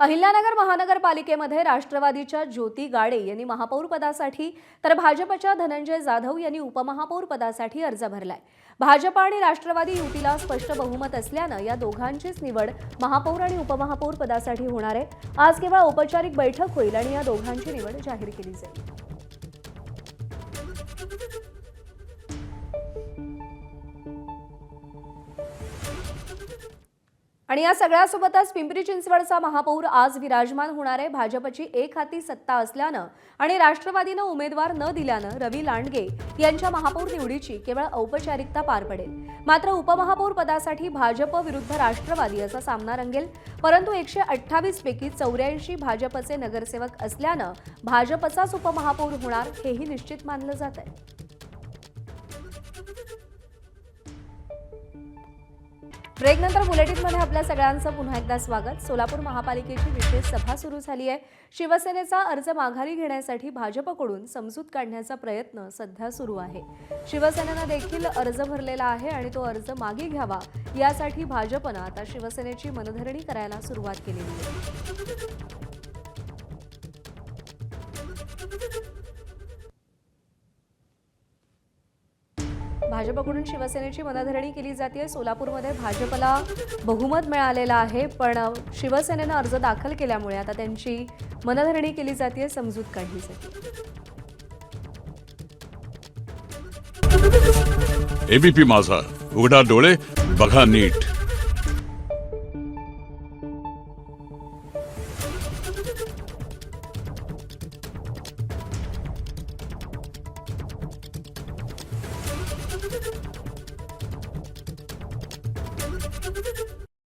अहिल्यानगर महानगरपालिकेमध्ये राष्ट्रवादीच्या ज्योती गाडे यांनी महापौर पदासाठी तर भाजपच्या धनंजय जाधव यांनी उपमहापौर पदासाठी अर्ज भरलाय। भाजप आणि राष्ट्रवादी युतीला स्पष्ट बहुमत असल्यानं या दोघांचीच निवड महापौर आणि उपमहापौर पदासाठी होणार आहे। आज केवळ औपचारिक बैठक होईल आणि या दोघांची निवड जाहीर केली जाईल। आणि या सगळ्यासोबतच पिंपरी चिंचवडचा महापौर आज विराजमान होणार आहे। भाजपची एक हाती सत्ता असल्यानं आणि राष्ट्रवादीनं उमेदवार न दिल्यानं रवी लांडगे यांच्या महापौर निवडीची केवळ औपचारिकता पार पडेल। मात्र उपमहापौर पदासाठी भाजप विरुद्ध राष्ट्रवादी असा सामना रंगेल, परंतु 128 पैकी 84 भाजपचे नगरसेवक असल्यानं भाजपचाच उपमहापौर होणार हेही निश्चित मानलं जात आहे। ब्रेक नंतर बुलेटिनमध्ये आपल्या सगळ्यांचं पुन्हा एकदा स्वागत। सोलापूर महापालिकेची विशेष सभा सुरू झाली आहे। शिवसेनेचा अर्ज माघारी घेण्यासाठी भाजपकडून समजूत काढण्याचा प्रयत्न सध्या सुरू आहे। शिवसेनेनं देखील अर्ज भरलेला आहे आणि तो अर्ज मागे घ्यावा यासाठी भाजपनं आता शिवसेनेची मनधरणी करायला सुरुवात केलेली आहे। भाजपकडून शिवसेनेची मनधरणी केली जाते। सोलापूरमध्ये भाजपला बहुमत मिळालेलं आहे, पण शिवसेनेनं अर्ज दाखल केल्यामुळे आता त्यांची मनधरणी केली जाते, समजूत काढली जाते। एबीपी माझा, उघडा डोळे बघा नीट।